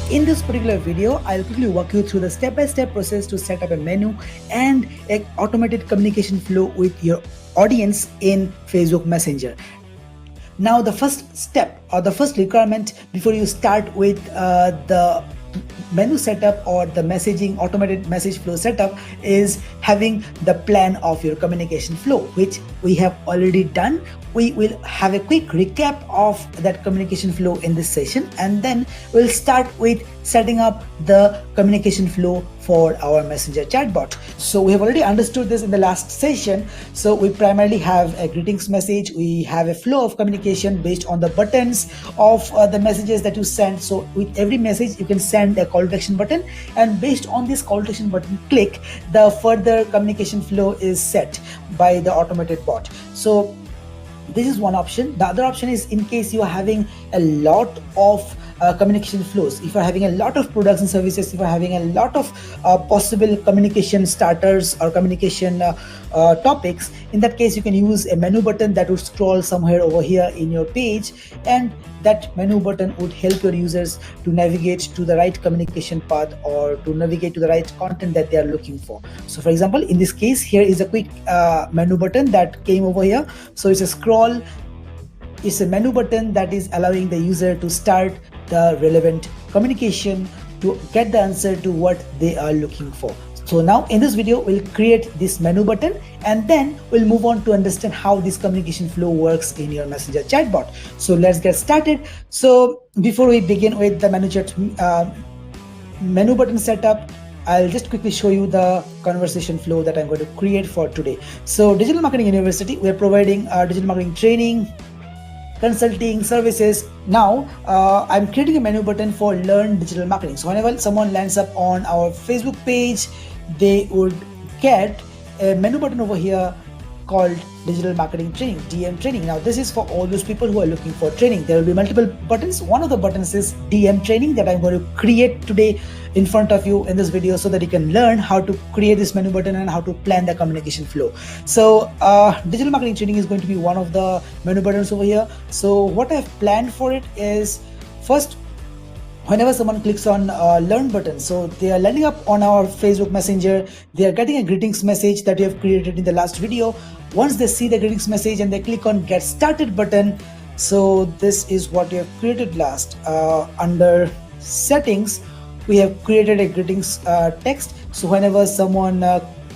in this particular video, I'll quickly walk you through the step-by-step process to set up a menu and an automated communication flow with your audience in Facebook Messenger. Now, the first step or the first requirement before you start with the menu setup or the messaging automated message flow setup is having the plan of your communication flow, which we have already done. We will have a quick recap of that communication flow in this session, and then we'll start with setting up the communication flow for our messenger chatbot. So we have already understood this in the last session. So we primarily have a greetings message. We have a flow of communication based on the buttons of the messages that you send. So with every message you can send a call to action button, and based on this call to action button click, the further communication flow is set by the automated bot. So this is one option. The other option is in case you are having a lot of communication flows, if you're having a lot of products and services, if you're having a lot of possible communication starters or communication topics, in that case you can use a menu button that would scroll somewhere over here in your page, and that menu button would help your users to navigate to the right communication path or to navigate to the right content that they are looking for. So for example, in this case, here is a quick menu button that came over here. So it's a scroll. It's a menu button that is allowing the user to start the relevant communication to get the answer to what they are looking for. So now in this video, we'll create this menu button, and then we'll move on to understand how this communication flow works in your messenger chatbot. So let's get started. So before we begin with the menu button setup, I'll just quickly show you the conversation flow that I'm going to create for today. So Digital Marketing University, we're providing digital marketing training, consulting services. Now I'm creating a menu button for learn digital marketing. So whenever someone lands up on our Facebook page, they would get a menu button over here called digital marketing training, DM training. Now this is for all those people who are looking for training. There will be multiple buttons. One of the buttons is DM training that I'm going to create today in front of you in this video, so that you can learn how to create this menu button and how to plan the communication flow. So digital marketing training is going to be one of the menu buttons over here. So what I've planned for it is, first, whenever someone clicks on learn button, so they are landing up on our Facebook Messenger, they are getting a greetings message that we have created in the last video. Once they see the greetings message and they click on get started button, so this is what we have created last. Under settings, we have created a greetings text. So whenever someone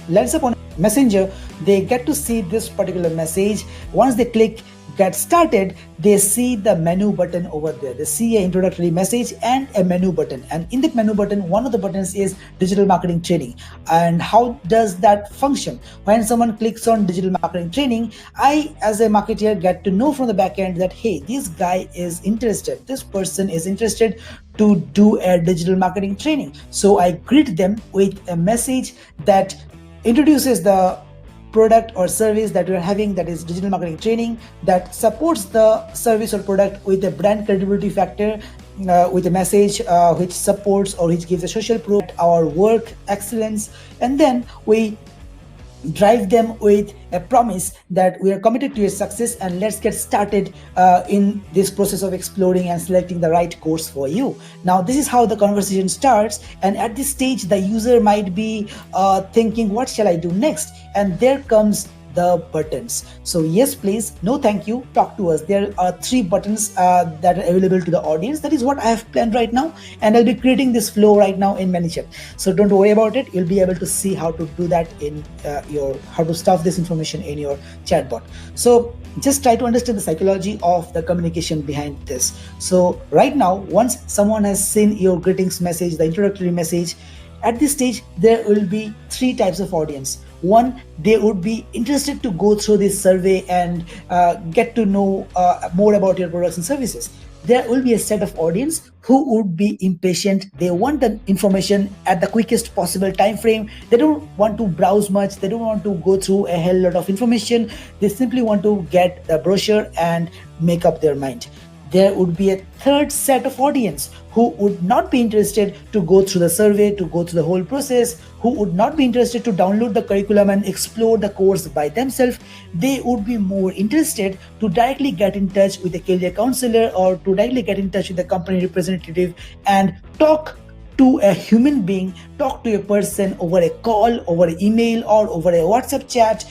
lands up on Messenger, they get to see this particular message. Once they click get started, they see the menu button over there. They see an introductory message and a menu button, and in that menu button, one of the buttons is digital marketing training. And how does that function? When someone clicks on digital marketing training, I as a marketer get to know from the back end that, hey, this guy is interested, this person is interested to do a digital marketing training. So I greet them with a message that introduces the product or service that we're having, that is digital marketing training, that supports the service or product with a brand credibility factor, with a message which supports or which gives a social proof our work excellence, and then we drive them with a promise that we are committed to your success, and let's get started in this process of exploring and selecting the right course for you. Now this is how the conversation starts, and at this stage the user might be thinking, what shall I do next? And there comes the buttons. So yes please, no thank you, talk to us. There are 3 buttons that are available to the audience. That is what I have planned right now, and I'll be creating this flow right now in ManyChat. So don't worry about it. You'll be able to see how to do that in how to stuff this information in your chatbot. So just try to understand the psychology of the communication behind this. So right now, once someone has seen your greetings message, the introductory message, at this stage there will be 3 types of audience. One, they would be interested to go through this survey and get to know more about your products and services. There will be a set of audience who would be impatient. They want the information at the quickest possible time frame. They don't want to browse much. They don't want to go through a hell lot of information. They simply want to get the brochure and make up their mind. there would be a third set of audience who would not be interested to go through the survey, to go through the whole process, who would not be interested to download the curriculum and explore the course by themselves. They would be more interested to directly get in touch with a career counselor or to directly get in touch with the company representative and talk to a human being, talk to a person over a call, over an email, or over a WhatsApp chat,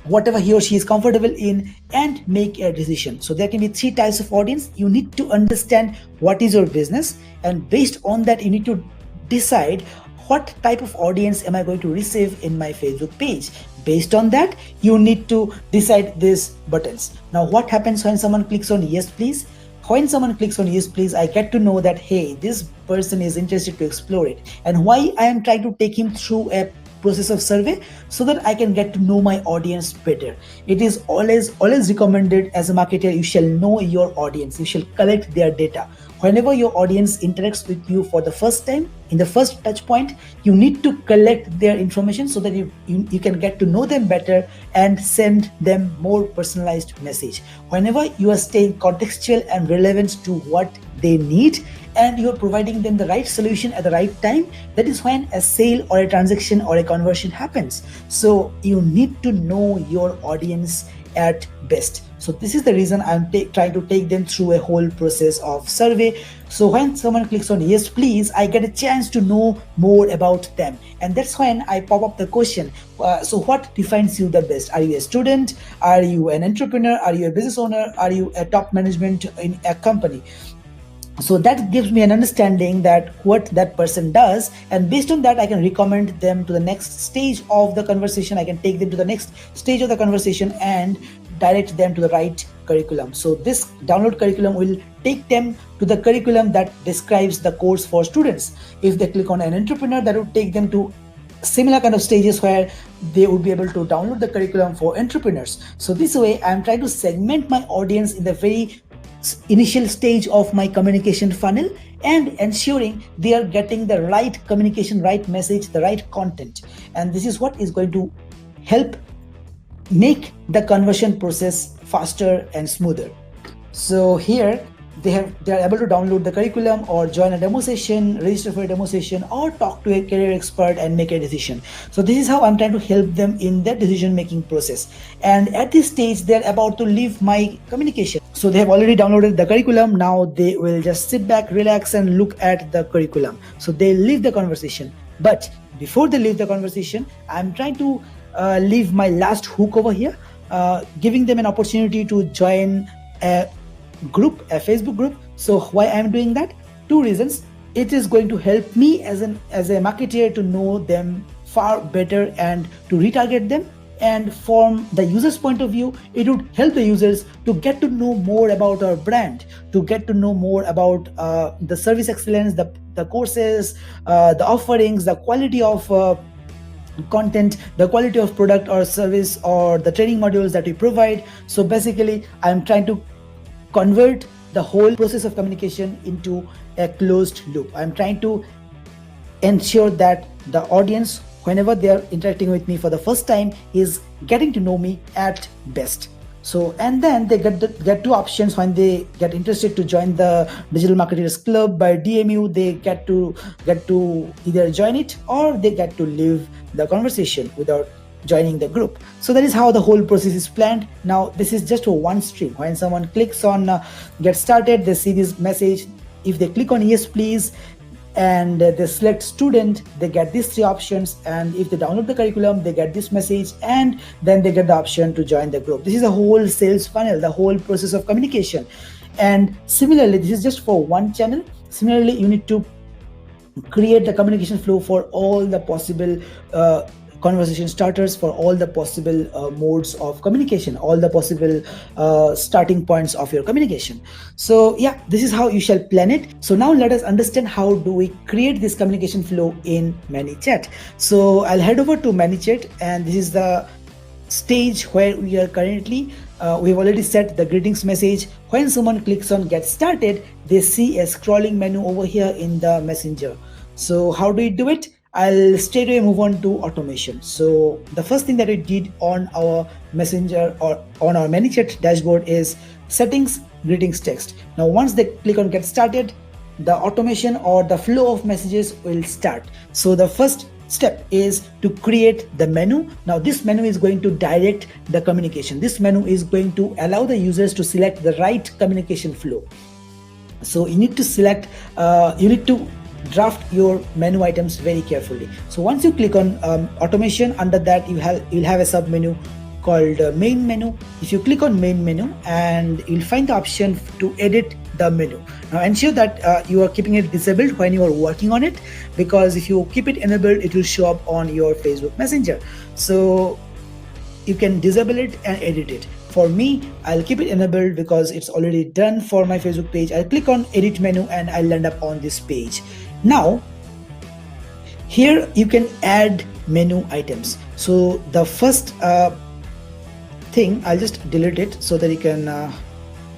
whatever he or she is comfortable in, and make a decision. So there can be three types of audience. You need to understand what is your business, and based on that you need to decide what type of audience am I going to receive in my Facebook page. Based on that you need to decide these buttons. Now what happens when someone clicks on yes please? When someone clicks on yes please, I get to know that hey, this person is interested to explore it. And why I am trying to take him through a process of survey? So that I can get to know my audience better. It is always recommended as a marketer, you shall know your audience, you shall collect their data. Whenever your audience interacts with you for the first time, in the first touch point, you need to collect their information so that you can get to know them better and send them more personalized message. Whenever you are staying contextual and relevant to what they need, and you're providing them the right solution at the right time, that is when a sale or a transaction or a conversion happens. So you need to know your audience at best. So this is the reason I'm trying to take them through a whole process of survey. So when someone clicks on yes please, I get a chance to know more about them, and that's when I pop up the question, so what defines you the best? Are you a student? Are you an entrepreneur? Are you a business owner? Are you a top management in a company? So that gives me an understanding that what that person does, and based on that I can recommend them to the next stage of the conversation. I can take them to the next stage of the conversation and direct them to the right curriculum. So this download curriculum will take them to the curriculum that describes the course for students. If they click on an entrepreneur, that would take them to similar kind of stages where they would be able to download the curriculum for entrepreneurs. So this way I'm trying to segment my audience in the very initial stage of my communication funnel and ensuring they are getting the right communication, right message, the right content. And this is what is going to help make the conversion process faster and smoother. So here they are able to download the curriculum or join a demo session, register for a demo session, or talk to a career expert and make a decision. So this is how I'm trying to help them in their decision making process. And at this stage they're about to leave my communication. So they have already downloaded the curriculum. Now they will just sit back, relax, and look at the curriculum. So they leave the conversation. But before they leave the conversation, I'm trying to leave my last hook over here, giving them an opportunity to join a group, a Facebook group. So why I'm doing that? Two reasons. It is going to help me as a marketer to know them far better and to retarget them. And from the user's point of view, it would help the users to get to know more about our brand, to get to know more about the service excellence, the courses, the offerings, the quality of content, the quality of product or service, or the training modules that we provide. So basically I'm trying to convert the whole process of communication into a closed loop. I'm trying to ensure that the audience, whenever they are interacting with me for the first time, is getting to know me at best. So, and then they get two options when they get interested to join the Digital Marketers Club by DMU. They get to either join it or they get to leave the conversation without joining the group. So that is how the whole process is planned. Now this is just one stream. When someone clicks on get started, they see this message. If they click on yes please and they select student, they get these three options. And if they download the curriculum, they get this message, and then they get the option to join the group. This is a whole sales funnel, the whole process of communication. And similarly, this is just for one channel. Similarly, you need to create the communication flow for all the possible conversation starters, for all the possible modes of communication, all the possible starting points of your communication. So yeah, this is how you shall plan it. So now let us understand how do we create this communication flow in ManyChat. So I'll head over to ManyChat, and this is the stage where we are currently. We've already set the greetings message. When someone clicks on get started, they see a scrolling menu over here in the messenger. So how do we do it? I'll straight away move on to automation. So the first thing that we did on our messenger or on our ManyChat dashboard is settings, greetings text. Now once they click on get started, the automation or the flow of messages will start. So the first step is to create the menu. Now this menu is going to direct the communication. This menu is going to allow the users to select the right communication flow. So you need to select, you need to draft your menu items very carefully. So once you click on automation, under that you'll have a sub menu called main menu. If you click on main menu, and you'll find the option to edit the menu. Now ensure that you are keeping it disabled when you are working on it, because if you keep it enabled, it will show up on your Facebook Messenger. So you can disable it and edit it. For me, I'll keep it enabled because it's already done for my Facebook page. I'll click on edit menu and I'll end up on this page. Now, here you can add menu items. So the first thing, I'll just delete it so that you can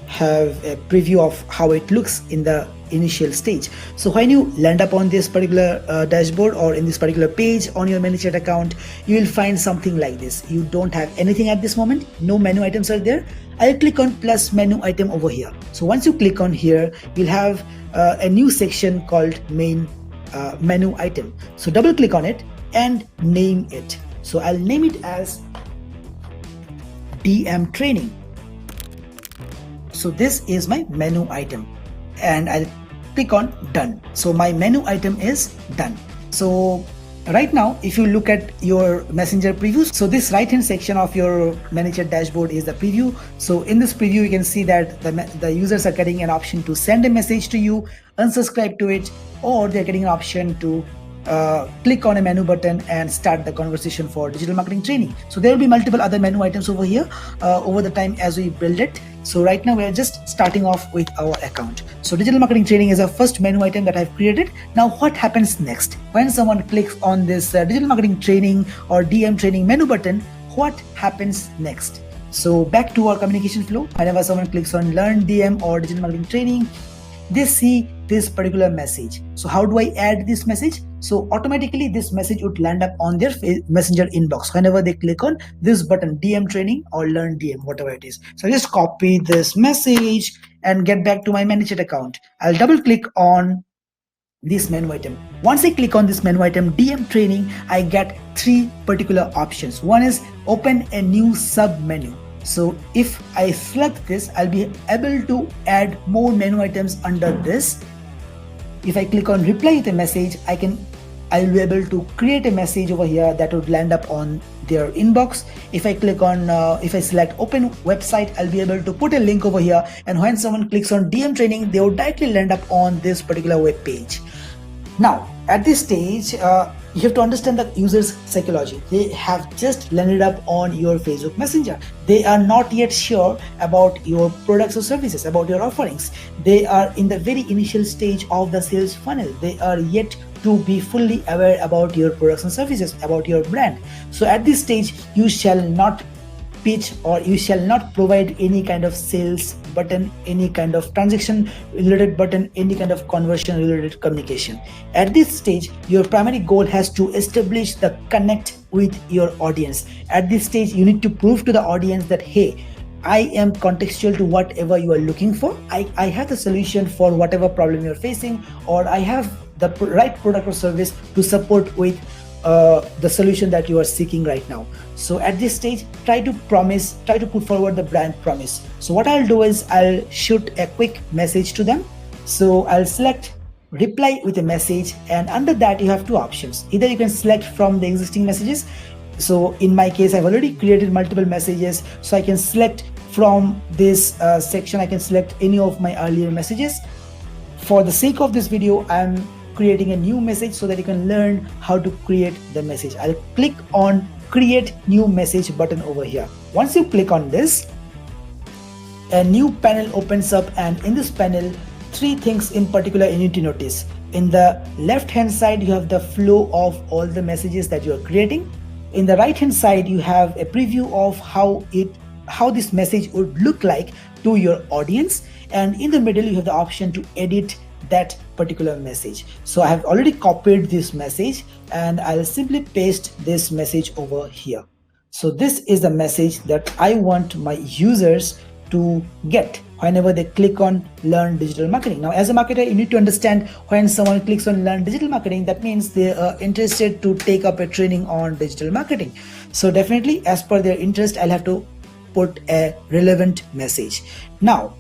have a preview of how it looks in the initial stage. So when you land up on this particular dashboard or in this particular page on your ManyChat account, you will find something like this. You don't have anything at this moment, no menu items are there. I'll click on plus menu item over here. So once you click on here, you'll have a new section called main menu item. So double click on it and name it. So I'll name it as DM training. So this is my menu item, and I'll click on done. So my menu item is done. So right now, if you look at your messenger previews, so this right hand section of your ManyChat dashboard is the preview. So in this preview, you can see that the users are getting an option to send a message to you, unsubscribe to it, or they're getting an option to click on a menu button and start the conversation for digital marketing training. So there will be multiple other menu items over here over the time as we build it. So right now we are just starting off with our account. So digital marketing training is our first menu item that I've created. Now what happens next? When someone clicks on this digital marketing training or DM training menu button, what happens next? So back to our communication flow. Whenever someone clicks on learn DM or digital marketing training, they see this particular message. So how do I add this message? So automatically this message would land up on their messenger inbox whenever they click on this button, DM training or learn DM, whatever it is. So I just copy this message and get back to my ManyChat account. I'll double click on this menu item. Once I click on this menu item, DM training, I get three particular options. One is open a new sub menu. So if I select this, I'll be able to add more menu items under this. If I click on reply with a message, I'll be able to create a message over here that would land up on their inbox. If I click on, if I select open website, I'll be able to put a link over here. And when someone clicks on DM training, they would directly land up on this particular web page. Now, at this stage, you have to understand the user's psychology. They have just landed up on your Facebook Messenger. They are not yet sure about your products or services, about your offerings. They are in the very initial stage of the sales funnel. They are yet to be fully aware about your products and services, about your brand. So at this stage, you shall not pitch or you shall not provide any kind of sales button, any kind of transaction related button, any kind of conversion related communication. At this stage, your primary goal has to establish the connect with your audience. At this stage, you need to prove to the audience that, hey, I am contextual to whatever you are looking for. I have the solution for whatever problem you're facing, or I have the right product or service to support with the solution that you are seeking right now. So at this stage, try to put forward the brand promise. So what I'll do is I'll shoot a quick message to them. So I'll select reply with a message, and under that you have two options. Either you can select from the existing messages. So in my case, I've already created multiple messages, so I can select from this section. I can select any of my earlier messages. For the sake of this video, I'm creating a new message so that you can learn how to create the message. I'll click on create new message button over here. Once you click on this, a new panel opens up, and in this panel, three things in particular you need to notice. In the left hand side, you have the flow of all the messages that you are creating. In the right hand side, you have a preview of how this message would look like to your audience, and in the middle you have the option to edit that particular message. So I have already copied this message and I'll simply paste this message over here. So this is the message that I want my users to get whenever they click on learn digital marketing. Now, as a marketer, you need to understand when someone clicks on learn digital marketing, that means they are interested to take up a training on digital marketing. So definitely, as per their interest, I'll have to put a relevant message. Now,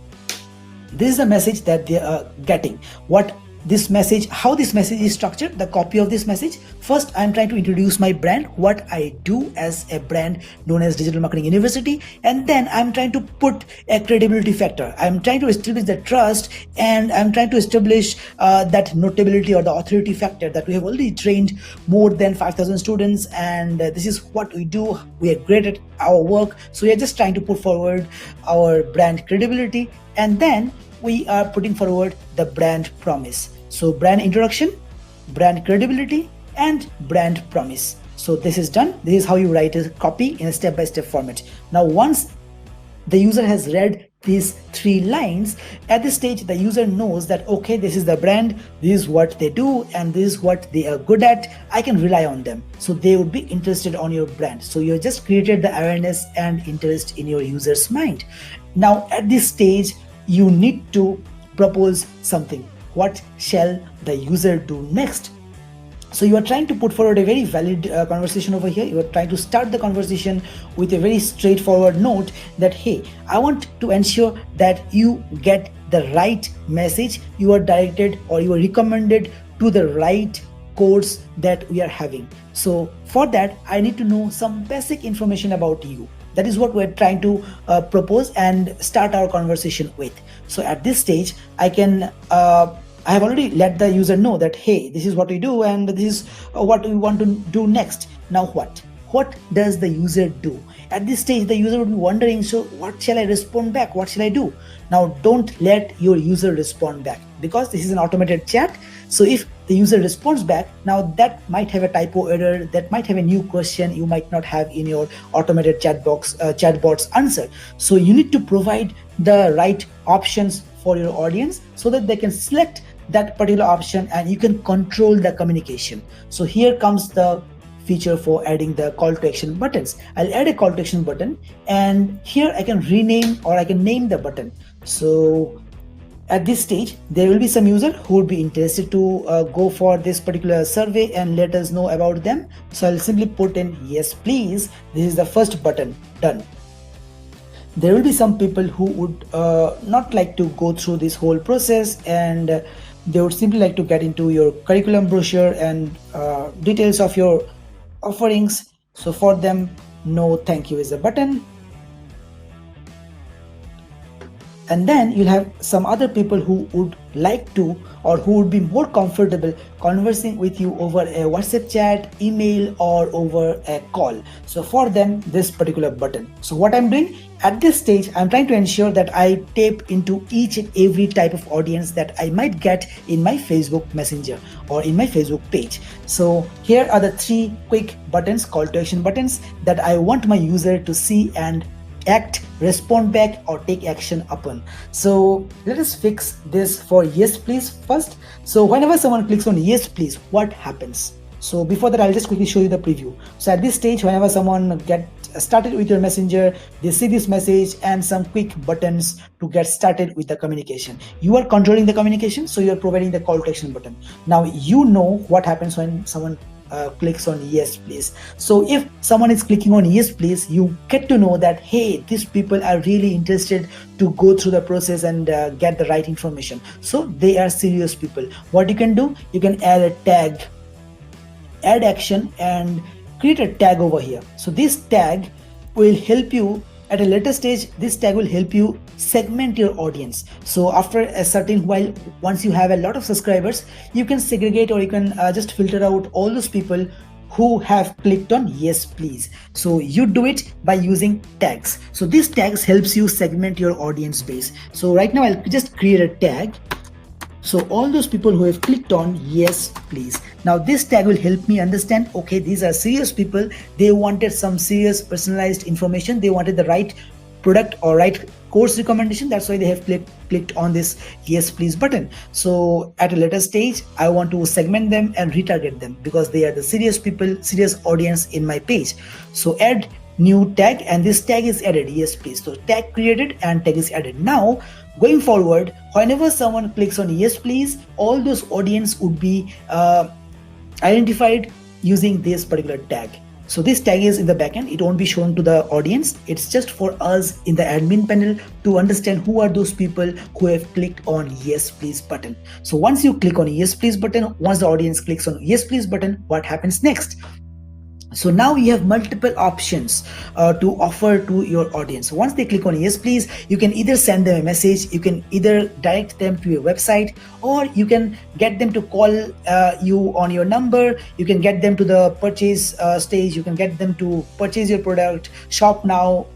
this is the message that they are getting. How this message is structured, the copy of this message. First, I'm trying to introduce my brand, what I do as a brand known as Digital Marketing University, and then I'm trying to put a credibility factor. I'm trying to establish the trust, and I'm trying to establish that notability or the authority factor that we have already trained more than 5,000 students, and this is what we do. We are great at our work, so we are just trying to put forward our brand credibility, and then we are putting forward the brand promise. So brand introduction, brand credibility, and brand promise. So this is done. This is how you write a copy in a step-by-step format. Now, once the user has read these 3 lines, at this stage the user knows that, okay, this is the brand, this is what they do, and this is what they are good at. I can rely on them, so they would be interested on your brand. So you just created the awareness and interest in your user's mind. Now at this stage, you need to propose something. What shall the user do next? So you are trying to put forward a very valid conversation over here. You are trying to start the conversation with a very straightforward note that, hey, I want to ensure that you get the right message. You are directed or you are recommended to the right course that we are having. So for that, I need to know some basic information about you. That is what we're trying to propose and start our conversation with. So at this stage, I have already let the user know that, hey, this is what we do and this is what we want to do next. Now what? What does the user do? At this stage, the user would be wondering, so what shall I respond back? What shall I do? Now, don't let your user respond back, because this is an automated chat. So if the user responds back, now that might have a typo error, that might have a new question you might not have in your automated chatbot's answer. So you need to provide the right options for your audience so that they can select that particular option and you can control the communication. So here comes the feature for adding the call to action buttons. I'll add a call to action button, and here I can rename or I can name the button. So at this stage, there will be some user who would be interested to go for this particular survey and let us know about them. So I'll simply put in yes please. This is the first button. Done. There will be some people who would not like to go through this whole process, and they would simply like to get into your curriculum brochure and details of your offerings. So for them, no thank you is a button. And then you'll have some other people who would like to, or who would be more comfortable conversing with you over a WhatsApp chat, email, or over a call. So for them, this particular button. So what I'm doing at this stage, I'm trying to ensure that I tap into each and every type of audience that I might get in my Facebook Messenger or in my Facebook page. So here are the 3 quick buttons, call to action buttons, that I want my user to see and act, respond back, or take action upon. So let us fix this for yes please first. So whenever someone clicks on yes please, what happens? So before that, I'll just quickly show you the preview. So at this stage, whenever someone get started with your messenger, they see this message and some quick buttons to get started with the communication. You are controlling the communication, so you are providing the call to action button. Now you know what happens when someone clicks on yes please. So if someone is clicking on yes please, you get to know that, hey, these people are really interested to go through the process and get the right information. So they are serious people. What you can do, you can add a tag, add action, and create a tag over here. So this tag will help you at a later stage. This tag will help you segment your audience. So after a certain while, once you have a lot of subscribers, you can segregate, or you can just filter out all those people who have clicked on yes please. So you do it by using tags. So these tags helps you segment your audience base. So right now I'll just create a tag. So all those people who have clicked on yes please. Now this tag will help me understand, okay, these are serious people. They wanted some serious personalized information. They wanted the right product or right course recommendation. That's why they have clicked on this yes please button. So at a later stage, I want to segment them and retarget them because they are the serious people, serious audience in my page. So add new tag, and this tag is added, yes please. So tag created and tag is added. Now going forward, whenever someone clicks on yes please, all those audience would be identified using this particular tag. So this tag is in the backend, it won't be shown to the audience. It's just for us in the admin panel to understand who are those people who have clicked on yes please button. So once you click on yes please button, once the audience clicks on yes please button, what happens next? So now you have multiple options to offer to your audience. Once they click on yes please, you can either send them a message, you can either direct them to your website, or you can get them to call you on your number. You can get them to the purchase stage, you can get them to purchase your product, shop now,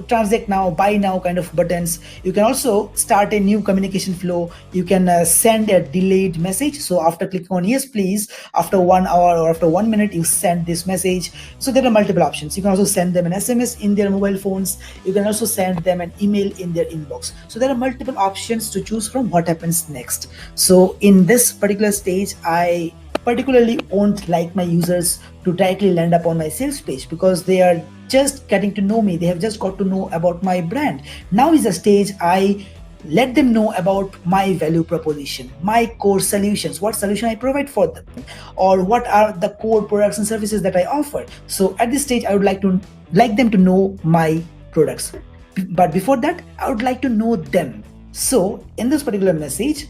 transact now, buy now kind of buttons. You can also start a new communication flow. You can send a delayed message. So after clicking on yes please, after 1 hour or after 1 minute, you send this message. So there are multiple options. You can also send them an SMS in their mobile phones. You can also send them an email in their inbox. So there are multiple options to choose from. What happens next? So in this particular stage, I particularly won't like my users to directly land up on my sales page because they are just getting to know me. They have just got to know about my brand. Now is the stage I let them know about my value proposition, my core solutions, what solution I provide for them, or what are the core products and services that I offer. So at this stage, I would like them to know my products. But before that, I would like to know them. So in this particular message,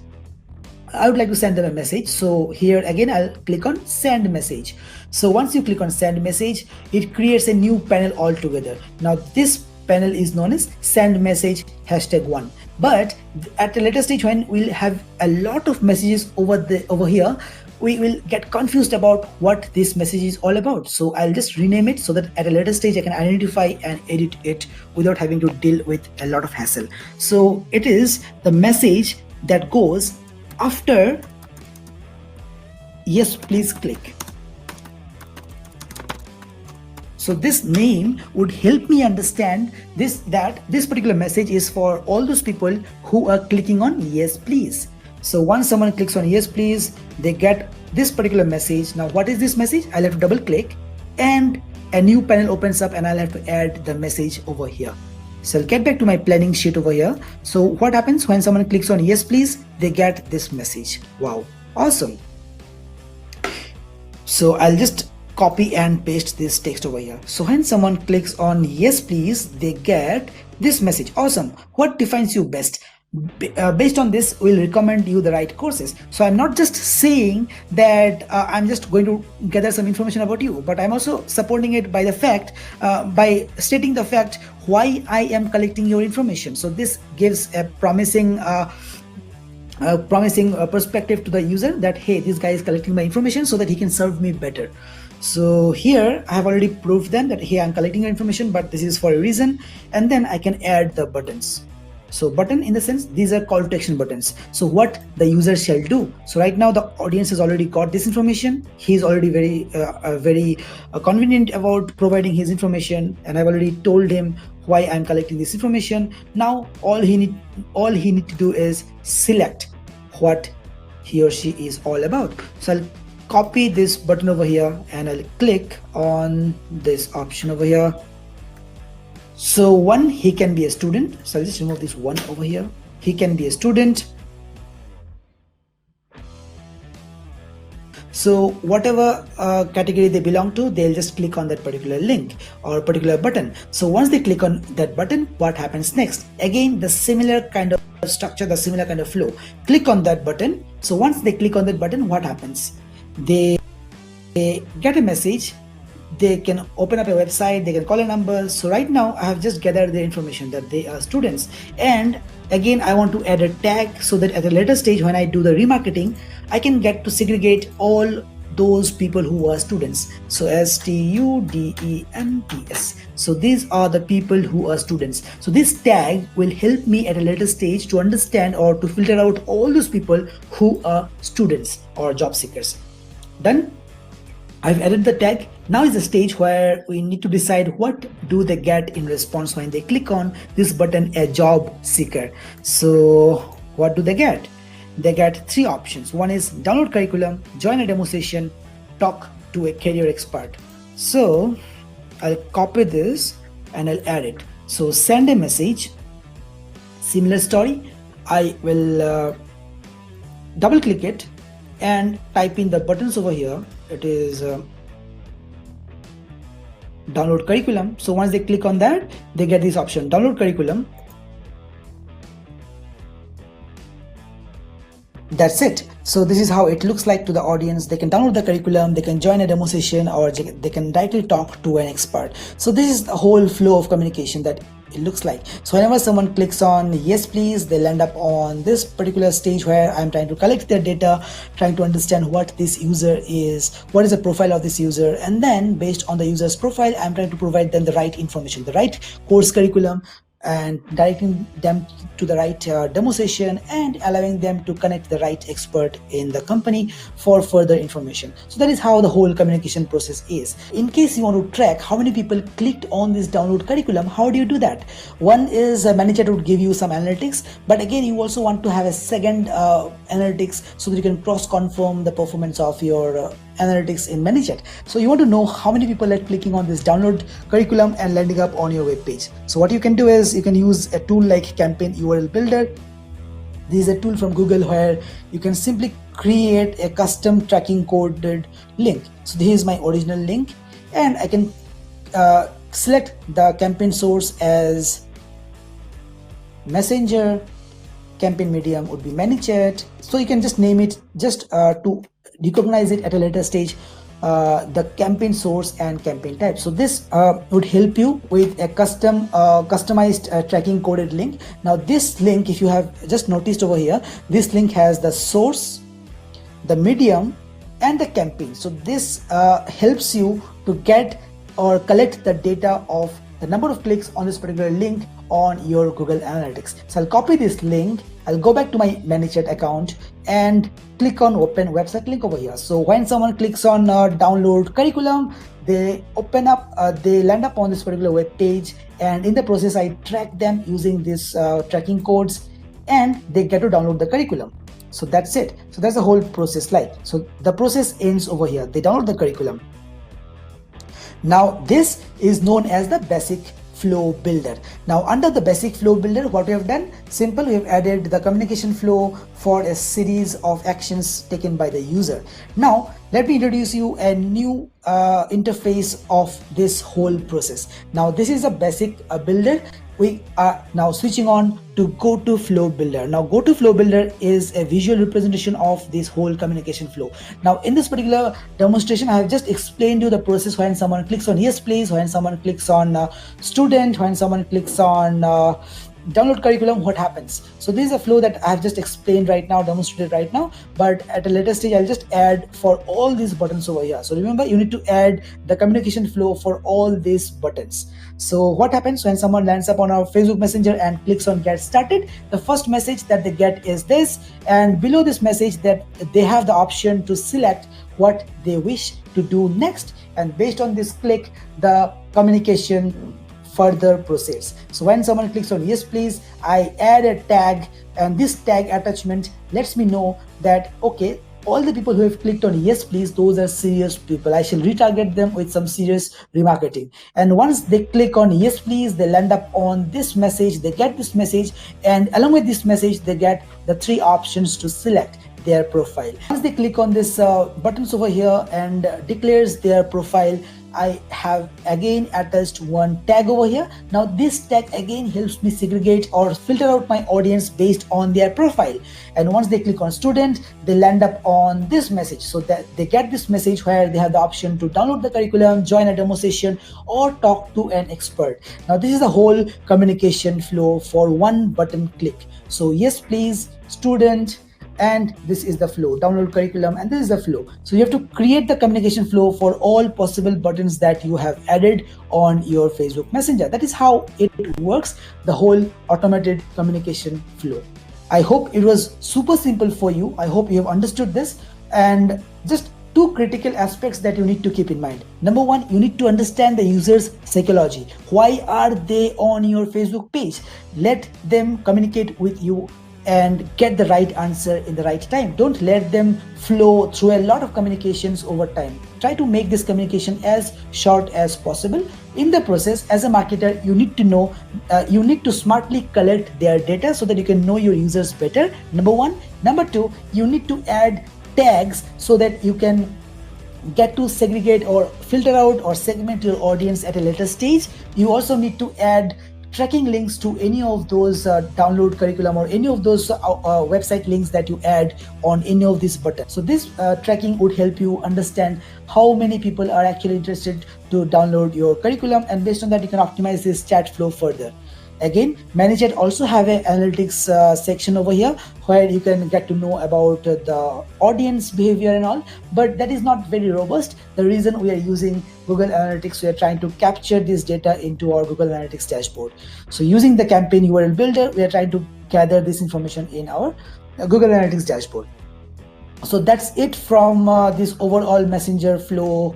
I would like to send them a message. So here again, I'll click on send message. So once you click on send message, it creates a new panel altogether. Now this panel is known as send message #1. But at a later stage, when we'll have a lot of messages over here, we will get confused about what this message is all about. So I'll just rename it so that at a later stage I can identify and edit it without having to deal with a lot of hassle. So it is the message that goes after yes please click. So this name would help me understand that this particular message is for all those people who are clicking on yes please. So once someone clicks on yes please, they get this particular message. Now what is this message? I'll have to double click and a new panel opens up and I'll have to add the message over here. So I'll get back to my planning sheet over here. So what happens when someone clicks on yes please, they get this message. Wow, awesome. So I'll just copy and paste this text over here. So when someone clicks on yes please, they get this message. Awesome. What defines you best? Based on this, we'll recommend you the right courses. So I'm not just saying that I'm just going to gather some information about you, but I'm also supporting it by the fact, by stating the fact why I am collecting your information. So this gives a promising perspective to the user that, hey, this guy is collecting my information so that he can serve me better. So here I have already proved them that, hey, I'm collecting your information, but this is for a reason. And then I can add the buttons. So button in the sense, these are call to action buttons. So what the user shall do. So right now the audience has already got this information. He's already very convenient about providing his information, and I've already told him why I'm collecting this information. Now all he need to do is select what he or she is all about. So I'll copy this button over here and I'll click on this option over here. So one, he can be a student. So I'll just remove this one over here. He can be a student. So whatever category they belong to, they'll just click on that particular link or particular button. So once they click on that button, what happens next? Again, the similar kind of structure, the similar kind of flow. Click on that button. So once they click on that button, what happens? They get a message. They can open up a website, they can call a number. So right now I have just gathered the information that they are students. And again, I want to add a tag so that at a later stage when I do the remarketing, I can get to segregate all those people who are students. So students. So these are the people who are students. So this tag will help me at a later stage to understand or to filter out all those people who are students or job seekers. Done? I've added the tag. Now is the stage where we need to decide what do they get in response when they click on this button, a job seeker. So what do they get? They get three options. One is download curriculum, join a demo session, talk to a career expert. So I'll copy this and I'll add it. So send a message, similar story. I will double click it and type in the buttons over here. It is download curriculum. So once they click on that, they get this option, download curriculum. That's it. So this is how it looks like to the audience. They can download the curriculum, they can join a demo session, or they can directly talk to an expert. So this is the whole flow of communication that it looks like. So whenever someone clicks on yes please, they'll end up on this particular stage where I'm trying to collect their data, trying to understand what this user is, what is the profile of this user, and then based on the user's profile, I'm trying to provide them the right information, the right course curriculum, and directing them to the right demo session and allowing them to connect the right expert in the company for further information. So that is how the whole communication process is. In case you want to track how many people clicked on this download curriculum, how do you do that? One is ManyChat would give you some analytics, but again you also want to have a second analytics so that you can cross confirm the performance of your analytics in ManyChat. So you want to know how many people are clicking on this download curriculum and landing up on your web page. So what you can do is you can use a tool like Campaign URL Builder. This is a tool from Google where you can simply create a custom tracking coded link. So this is my original link, and I can select the campaign source as Messenger, campaign medium would be ManyChat. So you can just name it just to recognize it at a later stage, the campaign source and campaign type. So this would help you with a customized tracking coded link. Now this link, if you have just noticed over here, this link has the source, the medium, and the campaign. So this helps you to get or collect the data of the number of clicks on this particular link on your Google Analytics. So I'll copy this link, I'll go back to my ManyChat account and click on open website link over here. So when someone clicks on download curriculum, they open up, they land up on this particular web page, and in the process I track them using this tracking codes, and they get to download the curriculum. So that's it. So that's the whole process like. So the process ends over here. They download the curriculum. Now this is known as the basic flow builder. Now under the basic flow builder, what we have done, simple, we have added the communication flow for a series of actions taken by the user. Now let me introduce you a new interface of this whole process. Now this is a basic builder. We are now switching on to GoToFlow Builder. Now GoToFlow Builder is a visual representation of this whole communication flow. Now in this particular demonstration, I have just explained you the process when someone clicks on yes please, when someone clicks on student, when someone clicks on download curriculum, what happens. So this is a flow that I have just explained right now, demonstrated right now, but at a later stage I'll just add for all these buttons over here. So remember, you need to add the communication flow for all these buttons. So what happens when someone lands up on our Facebook Messenger and clicks on get started, the first message that they get is this, and below this message that they have the option to select what they wish to do next, and based on this click, the communication further proceeds. So when someone clicks on yes please, I add a tag, and this tag attachment lets me know that okay, all the people who have clicked on yes please, those are serious people. I shall retarget them with some serious remarketing. And once they click on yes please, they land up on this message, they get this message, and along with this message they get the three options to select their profile. Once they click on this buttons over here and declares their profile, I have again attached one tag over here. Now this tag again helps me segregate or filter out my audience based on their profile. And once they click on student, they land up on this message, so that they get this message where they have the option to download the curriculum, join a demo session, or talk to an expert. Now this is the whole communication flow for one button click. So yes please, student, and this is the flow, download curriculum, and this is the flow. So you have to create the communication flow for all possible buttons that you have added on your Facebook Messenger. That is how it works, the whole automated communication flow. I hope it was super simple for you. I hope you have understood this, and just two critical aspects that you need to keep in mind. Number one, you need to understand the user's psychology. Why are they on your Facebook page? Let them communicate with you and get the right answer in the right time. Don't let them flow through a lot of communications over time. Try to make this communication as short as possible. In the process, as a marketer, you need to know, you need to smartly collect their data so that you can know your users better. Number one. Number two, you need to add tags so that you can get to segregate or filter out or segment your audience at a later stage. You also need to add tracking links to any of those download curriculum or any of those website links that you add on any of these buttons. So this tracking would help you understand how many people are actually interested to download your curriculum, and based on that you can optimize this chat flow further. Again, ManyChat also have an analytics section over here where you can get to know about the audience behavior and all, but that is not very robust. The reason we are using Google Analytics, we are trying to capture this data into our Google Analytics dashboard. So using the campaign URL builder, we are trying to gather this information in our Google Analytics dashboard. So that's it from this overall messenger flow,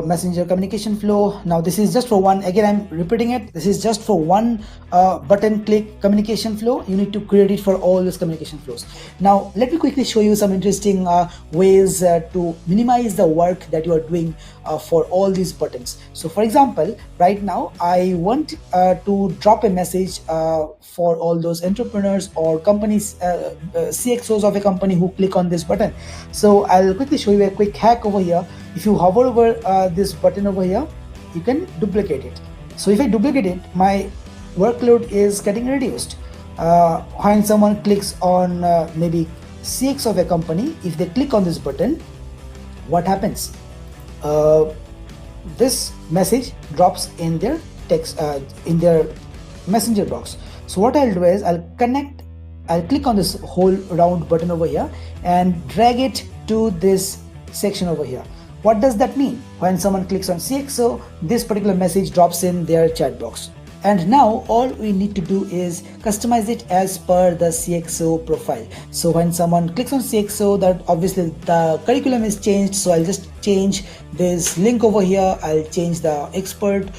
messenger communication flow. Now this is just for one, again I'm repeating it, this is just for one button click communication flow. You need to create it for all these communication flows. Now let me quickly show you some interesting ways to minimize the work that you are doing for all these buttons. So for example, right now I want to drop a message for all those entrepreneurs or companies, CXOs of a company who click on this button. So I'll quickly show you a quick hack over here. If you hover over this button over here, you can duplicate it. So if I duplicate it, my workload is getting reduced. When someone clicks on maybe CX of a company, if they click on this button, what happens? This message drops in their text, in their messenger box. So what I'll do is I'll click on this whole round button over here and drag it to this section over here. What does that mean? When someone clicks on CXO, this particular message drops in their chat box. And now all we need to do is customize it as per the CXO profile. So when someone clicks on CXO, that obviously the curriculum is changed. So I'll just change this link over here. I'll change the expert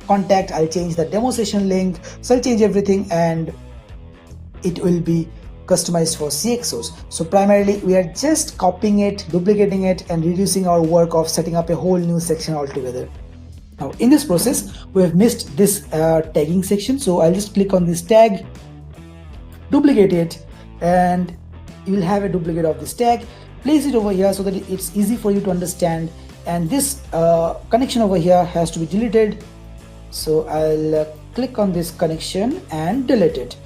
contact. I'll change the demo session link. So I'll change everything and it will be customized for CXOs. So primarily we are just copying it, duplicating it, and reducing our work of setting up a whole new section altogether. Now in this process, we have missed this tagging section. So I'll just click on this tag, duplicate it, and you will have a duplicate of this tag. Place it over here so that it's easy for you to understand. And this connection over here has to be deleted. So I'll click on this connection and delete it.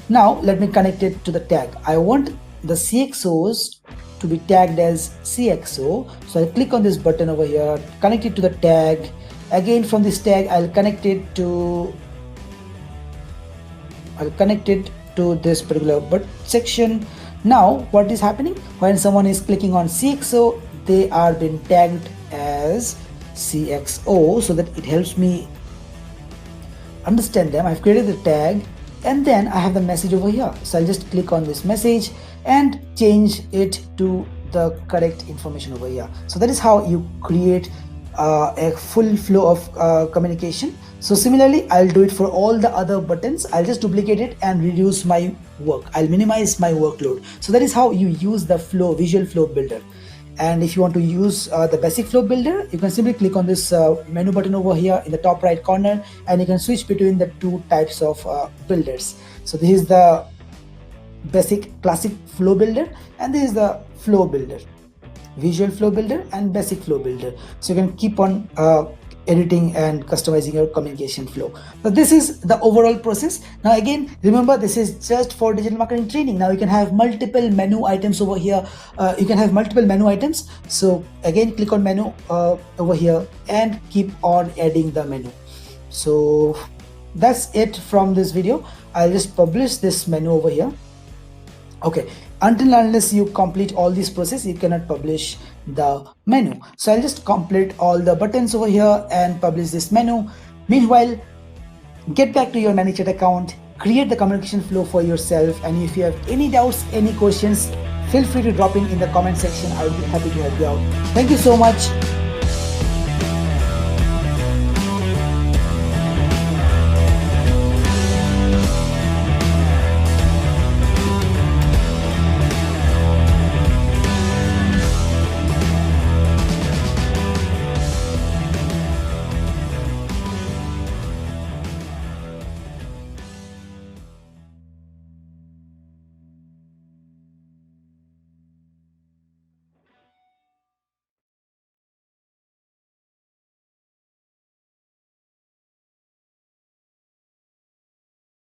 Now let me connect it to the tag. I want the CXOs to be tagged as CXO. So I'll click on this button over here, connect it to the tag. Again from this tag, I'll connect it to this particular section. Now what is happening? When someone is clicking on CXO, they are being tagged as CXO so that it helps me understand them. I've created the tag. And then I have the message over here. So I'll just click on this message and change it to the correct information over here. So that is how you create a full flow of communication. So similarly, I'll do it for all the other buttons. I'll just duplicate it and reduce my work. I'll minimize my workload. So that is how you use the flow, visual flow builder. And if you want to use the basic flow builder, you can simply click on this menu button over here in the top right corner, and you can switch between the two types of builders. So this is the basic classic flow builder, and this is the flow builder, visual flow builder and basic flow builder. So you can keep on editing and customizing your communication flow. So this is the overall process. Now again, remember, this is just for digital marketing training. Now you can have multiple menu items over here. You can have multiple menu items. So again, click on menu over here and keep on adding the menu. So that's it from this video. I'll just publish this menu over here. Okay, until unless you complete all this process, you cannot publish the menu. So I'll just complete all the buttons over here and publish this menu. Meanwhile, get back to your ManyChat account, create the communication flow for yourself, and if you have any doubts, any questions, feel free to drop in the comment section. I will be happy to help you out. Thank you so much.